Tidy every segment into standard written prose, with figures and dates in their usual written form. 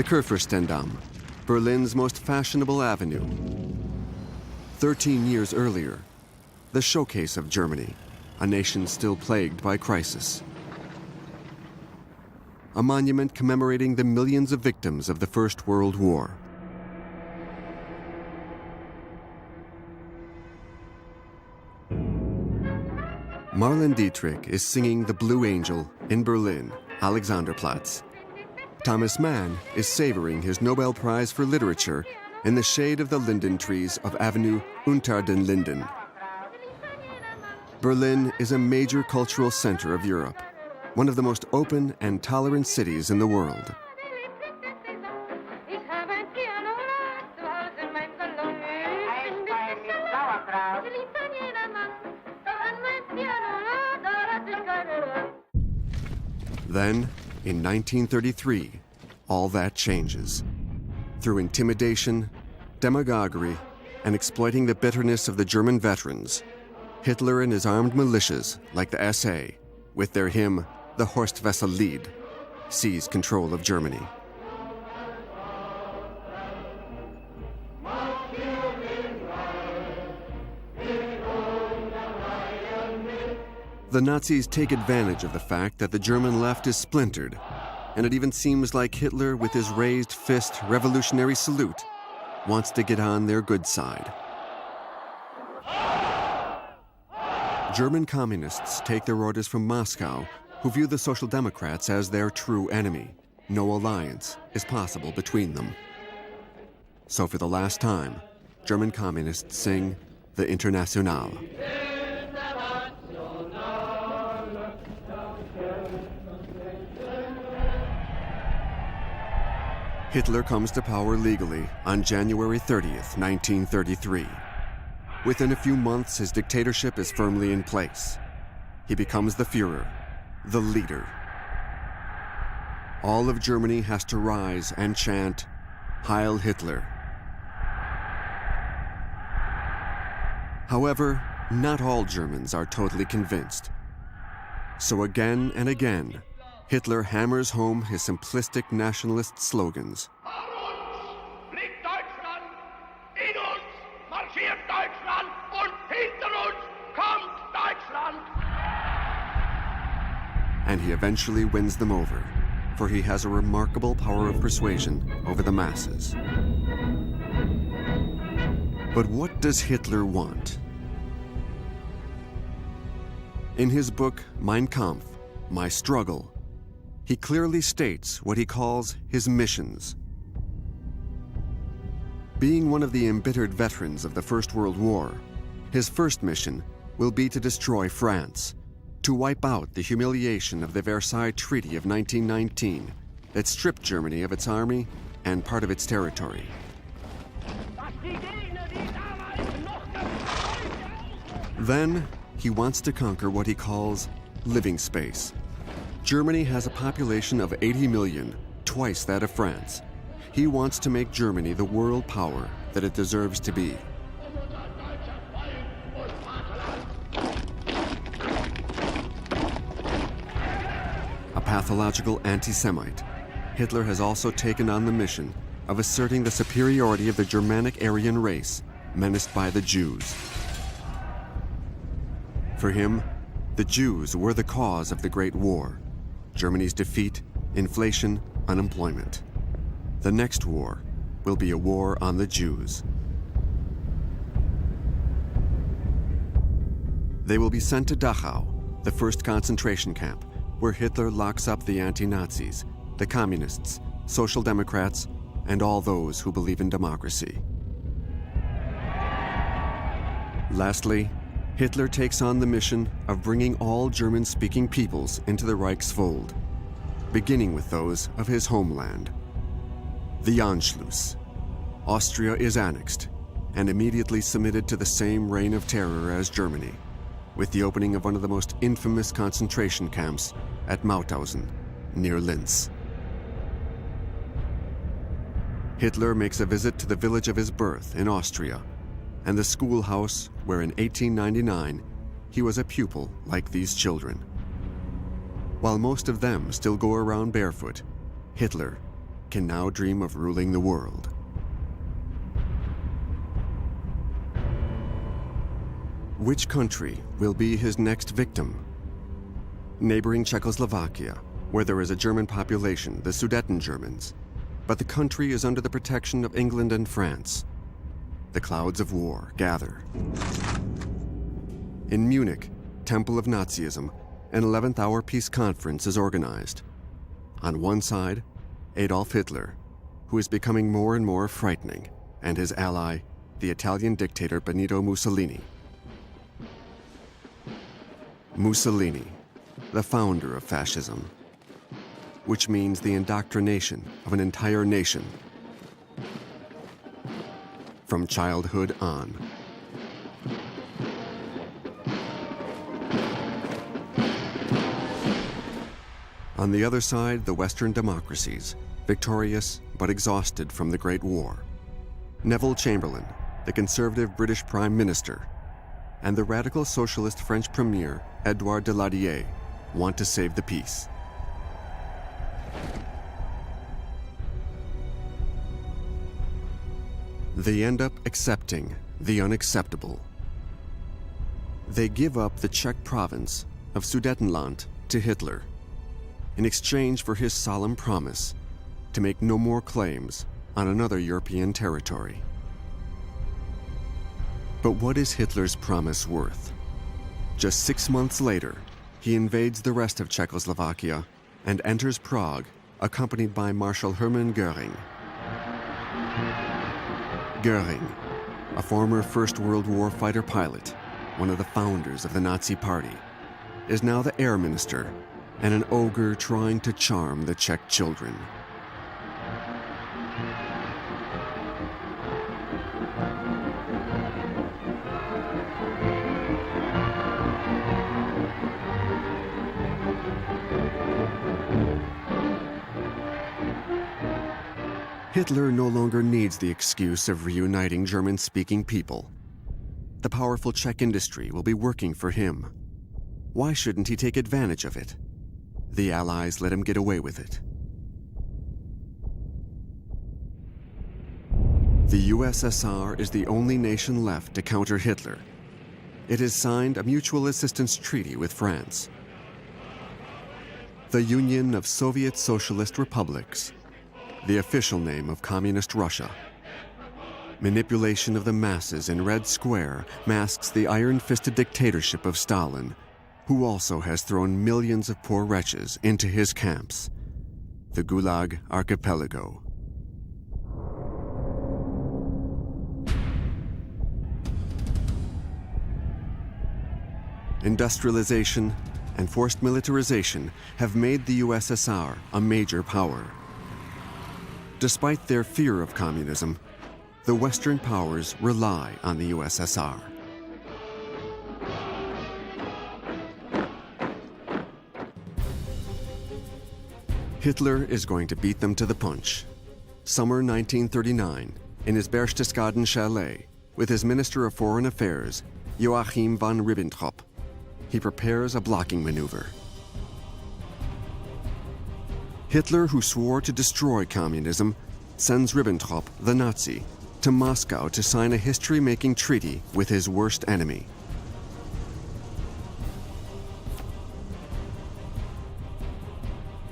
The Kurfürstendamm, Berlin's most fashionable avenue. 13 years earlier, the showcase of Germany, a nation still plagued by crisis. A monument commemorating the millions of victims of the First World War. Marlene Dietrich is singing The Blue Angel in Berlin, Alexanderplatz. Thomas Mann is savoring his Nobel Prize for Literature in the shade of the linden trees of Avenue Unter den Linden. Berlin is a major cultural center of Europe, one of the most open and tolerant cities in the world. Then, in 1933, all that changes. Through intimidation, demagoguery, and exploiting the bitterness of the German veterans, Hitler and his armed militias, like the SA, with their hymn, the Horst-Wessel-Lied, seize control of Germany. The Nazis take advantage of the fact that the German left is splintered, and it even seems like Hitler, with his raised fist revolutionary salute, wants to get on their good side. German communists take their orders from Moscow, who view the Social Democrats as their true enemy. No alliance is possible between them. So for the last time, German communists sing the Internationale. Hitler comes to power legally on January 30th, 1933. Within a few months, his dictatorship is firmly in place. He becomes the Führer, the leader. All of Germany has to rise and chant, Heil Hitler. However, not all Germans are totally convinced. So again and again, Hitler hammers home his simplistic nationalist slogans. Liegt Deutschland, in uns marschiert Deutschland und hinter uns kommt Deutschland. And he eventually wins them over, for he has a remarkable power of persuasion over the masses. But what does Hitler want? In his book, Mein Kampf, My Struggle, he clearly states what he calls his missions. Being one of the embittered veterans of the First World War, his first mission will be to destroy France, to wipe out the humiliation of the Versailles Treaty of 1919 that stripped Germany of its army and part of its territory. Then, he wants to conquer what he calls living space. Germany has a population of 80 million, twice that of France. He wants to make Germany the world power that it deserves to be. A pathological anti-Semite, Hitler has also taken on the mission of asserting the superiority of the Germanic Aryan race, menaced by the Jews. For him, the Jews were the cause of the Great War. Germany's defeat, inflation, unemployment. The next war will be a war on the Jews. They will be sent to Dachau, the first concentration camp, where Hitler locks up the anti-Nazis, the communists, social democrats, and all those who believe in democracy. Lastly, Hitler takes on the mission of bringing all German-speaking peoples into the Reich's fold, beginning with those of his homeland. The Anschluss. Austria is annexed and immediately submitted to the same reign of terror as Germany, with the opening of one of the most infamous concentration camps at Mauthausen, near Linz. Hitler makes a visit to the village of his birth in Austria, and the schoolhouse where in 1899 he was a pupil like these children. While most of them still go around barefoot, Hitler, can now dream of ruling the world. Which country will be his next victim? Neighboring Czechoslovakia, where there is a German population, the Sudeten Germans, but the country is under the protection of England and France. The clouds of war gather. In Munich, temple of Nazism, an 11th-hour peace conference is organized. On one side, Adolf Hitler, who is becoming more and more frightening, and his ally, the Italian dictator Benito Mussolini. Mussolini, the founder of fascism, which means the indoctrination of an entire nation. From childhood on. On the other side, the Western democracies, victorious but exhausted from the Great War. Neville Chamberlain, the conservative British Prime Minister, and the radical socialist French Premier, Edouard Daladier, want to save the peace. They end up accepting the unacceptable. They give up the Czech province of Sudetenland to Hitler in exchange for his solemn promise to make no more claims on another European territory. But what is Hitler's promise worth? Just 6 months later, he invades the rest of Czechoslovakia and enters Prague, accompanied by Marshal Hermann Göring. Göring, a former First World War fighter pilot, one of the founders of the Nazi Party, is now the air minister and an ogre trying to charm the Czech children. Hitler no longer needs the excuse of reuniting German-speaking people. The powerful Czech industry will be working for him. Why shouldn't he take advantage of it? The Allies let him get away with it. The USSR is the only nation left to counter Hitler. It has signed a mutual assistance treaty with France. The Union of Soviet Socialist Republics, the official name of Communist Russia. Manipulation of the masses in Red Square masks the iron-fisted dictatorship of Stalin, who also has thrown millions of poor wretches into his camps, the Gulag Archipelago. Industrialization and forced militarization have made the USSR a major power. Despite their fear of communism, the Western powers rely on the USSR. Hitler is going to beat them to the punch. Summer 1939, in his Berchtesgaden chalet, with his Minister of Foreign Affairs, Joachim von Ribbentrop, he prepares a blocking maneuver. Hitler, who swore to destroy communism, sends Ribbentrop, the Nazi, to Moscow to sign a history-making treaty with his worst enemy.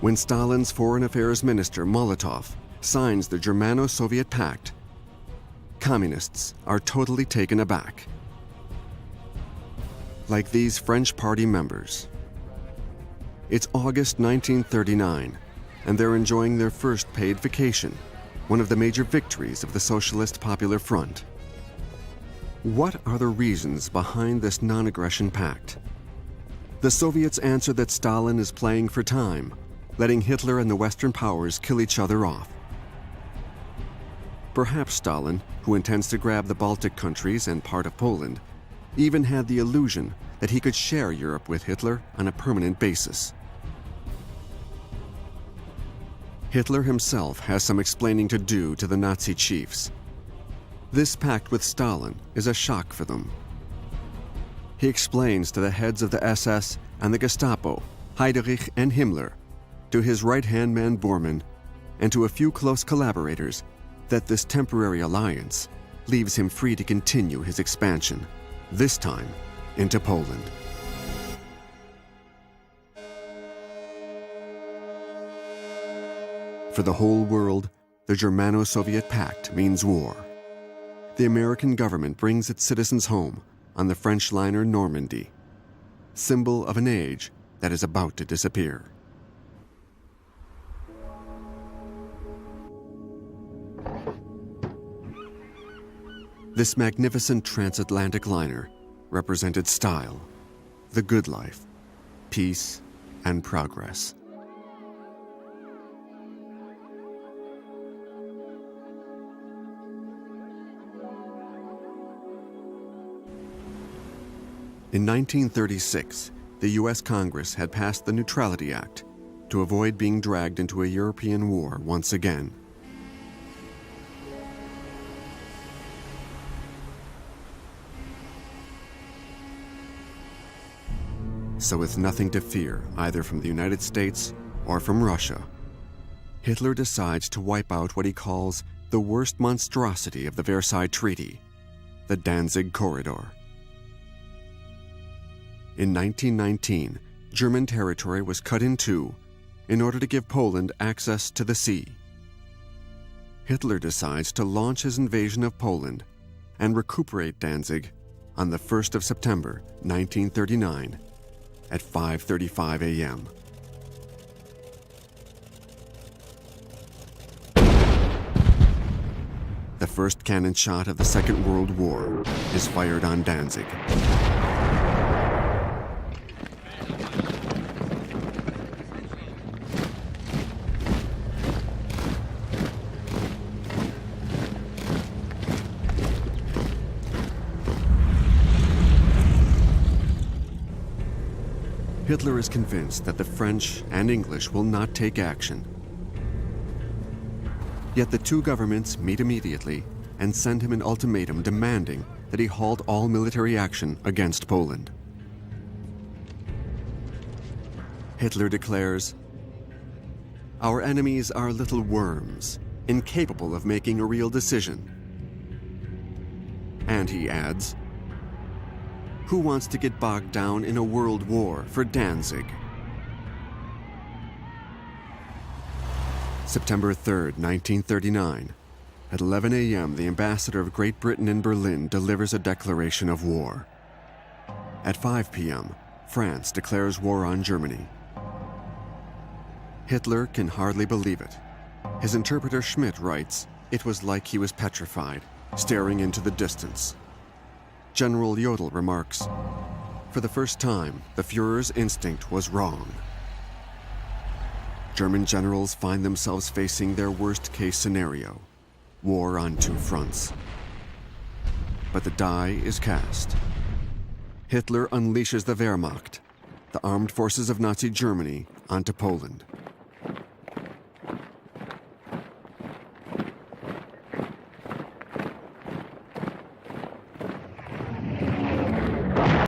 When Stalin's Foreign Affairs Minister, Molotov, signs the Germano-Soviet Pact, communists are totally taken aback. Like these French Party members. It's August 1939, and they're enjoying their first paid vacation, one of the major victories of the Socialist Popular Front. What are the reasons behind this non-aggression pact? The Soviets answer that Stalin is playing for time, letting Hitler and the Western powers kill each other off. Perhaps Stalin, who intends to grab the Baltic countries and part of Poland, even had the illusion that he could share Europe with Hitler on a permanent basis. Hitler himself has some explaining to do to the Nazi chiefs. This pact with Stalin is a shock for them. He explains to the heads of the SS and the Gestapo, Heydrich and Himmler, to his right-hand man Bormann, and to a few close collaborators that this temporary alliance leaves him free to continue his expansion, this time into Poland. For the whole world, the Germano-Soviet Pact means war. The American government brings its citizens home on the French liner Normandy, symbol of an age that is about to disappear. This magnificent transatlantic liner represented style, the good life, peace, and progress. In 1936, the U.S. Congress had passed the Neutrality Act to avoid being dragged into a European war once again. So with nothing to fear either from the United States or from Russia, Hitler decides to wipe out what he calls the worst monstrosity of the Versailles Treaty, the Danzig Corridor. In 1919, German territory was cut in two in order to give Poland access to the sea. Hitler decides to launch his invasion of Poland and recuperate Danzig on the 1st of September, 1939, at 5:35 a.m. The first cannon shot of the Second World War is fired on Danzig. Hitler is convinced that the French and English will not take action. Yet the two governments meet immediately and send him an ultimatum demanding that he halt all military action against Poland. Hitler declares, "Our enemies are little worms, incapable of making a real decision." And he adds, "Who wants to get bogged down in a world war for Danzig?" September 3rd, 1939. At 11 a.m., the ambassador of Great Britain in Berlin delivers a declaration of war. At 5 p.m., France declares war on Germany. Hitler can hardly believe it. His interpreter Schmidt writes, "It was like he was petrified, staring into the distance." General Jodl remarks, "For the first time, the Führer's instinct was wrong." German generals find themselves facing their worst-case scenario, war on two fronts. But the die is cast. Hitler unleashes the Wehrmacht, the armed forces of Nazi Germany, onto Poland.